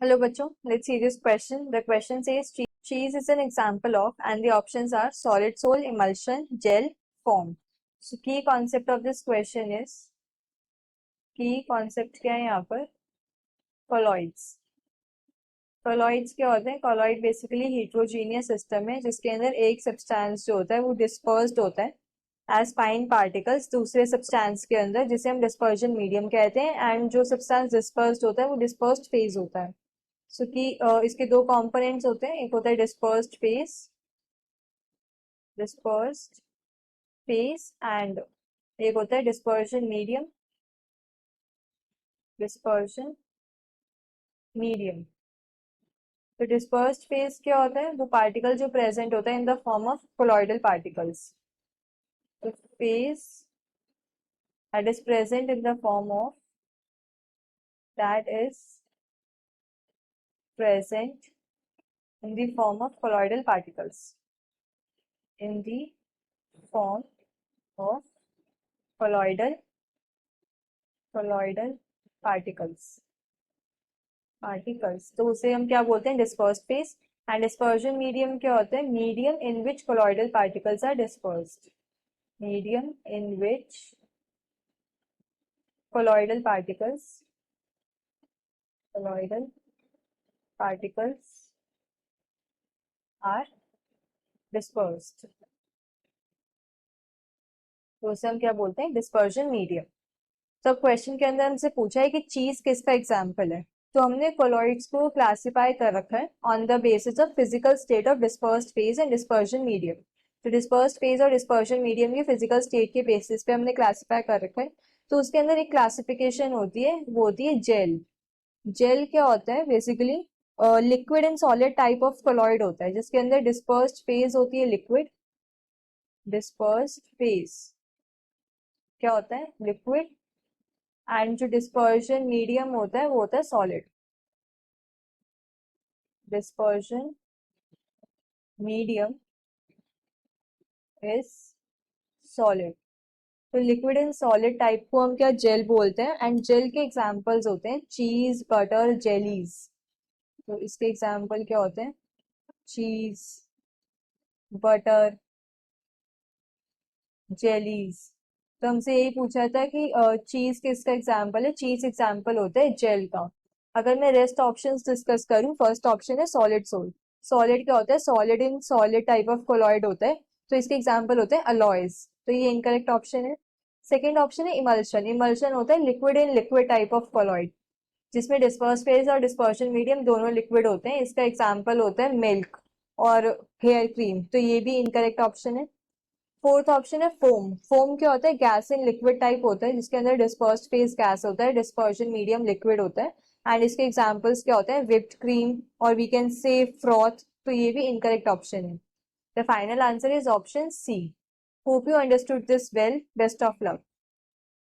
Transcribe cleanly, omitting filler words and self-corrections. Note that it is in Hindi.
Hello बच्चों, let's see this question. The question says cheese is an example of, and the options are solid, emulsion, gel, foam. So key concept of this question is, key concept क्या है यहाँ पर? Colloids. Colloids क्या होते हैं? Colloid basically heterogeneous system है जिसके अंदर एक substance जो होता है वो dispersed होता है as fine particles दूसरे substance के अंदर, जिसे हम dispersion medium कहते हैं, and जो substance dispersed होता है वो dispersed phase होता है. सो कि इसके दो कंपोनेंट्स होते हैं, एक होता है डिस्पर्स्ड फेस एंड एक होता है डिस्पर्शन मीडियम. तो डिस्पर्स्ड फेस क्या होता है? वो पार्टिकल जो प्रेजेंट होता है in the form of colloidal particles. तो phase that is present in the form of that is present in the form of colloidal particles. In the form of colloidal particles. तो उसे हम क्या बोलते हैं? Dispersed phase. And dispersion medium क्या होता है? Medium in which colloidal particles are dispersed. Medium in which colloidal particles are dispersed. तो उसे हम क्या बोलते हैं? Dispersion medium. तो क्वेश्चन के अंदर हमसे पूछा है कि चीज किसका एग्जाम्पल है. तो हमने कोलॉइड्स को क्लासिफाई कर रखा है on the basis of physical state of dispersed phase and dispersion medium. तो डिस्पर्स्ड फेज और डिस्पर्जन मीडियम के फिजिकल स्टेट के बेसिस पे हमने क्लासिफाई कर रखा है. तो उसके अंदर एक क्लासिफिकेशन होती है, वो होती है जेल. जेल क्या होता है? Basically liquid and solid type of colloid होता है जिसके अंदर डिस्पर्स्ड फेज होती है लिक्विड. डिस्पर्स्ड फेज क्या होता है? लिक्विड. एंड जो डिस्पर्जन मीडियम होता है वो होता है solid. Dispersion medium is solid. तो लिक्विड एंड सॉलिड टाइप को हम क्या जेल बोलते हैं. एंड जेल के एग्जांपल्स होते हैं चीज, बटर, जेलीज. तो इसके एग्जांपल क्या होते हैं? चीज, बटर, जेलीज. तो हमसे यही पूछा था कि चीज किसका एग्जांपल है. चीज एग्जांपल होता है जेल का. अगर मैं रेस्ट ऑप्शंस डिस्कस करूं, फर्स्ट ऑप्शन है सॉलिड सोल. सॉलिड क्या होता है? Solid in solid type of colloid होता है. तो इसके एग्जांपल होते हैं अलॉयज. तो ये इनकरेक्ट ऑप्शन है. सेकेंड ऑप्शन है इमल्शन. इमल्शन होता है liquid in liquid type of colloid जिसमें डिस्पर्स फेज और डिस्पर्शन मीडियम दोनों लिक्विड होते हैं. इसका एग्जाम्पल होता है मिल्क और हेयर क्रीम. तो ये भी इनकरेक्ट ऑप्शन है. फोर्थ ऑप्शन है फोम. फोम क्या होता है? गैस इन लिक्विड टाइप होता है जिसके अंदर डिस्पर्स्ड फेज गैस होता है, डिस्पर्शन मीडियम लिक्विड होता है. एंड इसके एग्जांपल्स क्या होते हैं? व्हिप्ड क्रीम और वी कैन से फ्रॉथ. तो ये भी इनकरेक्ट ऑप्शन है. The final answer is option C. Hope you understood this well. Best of luck.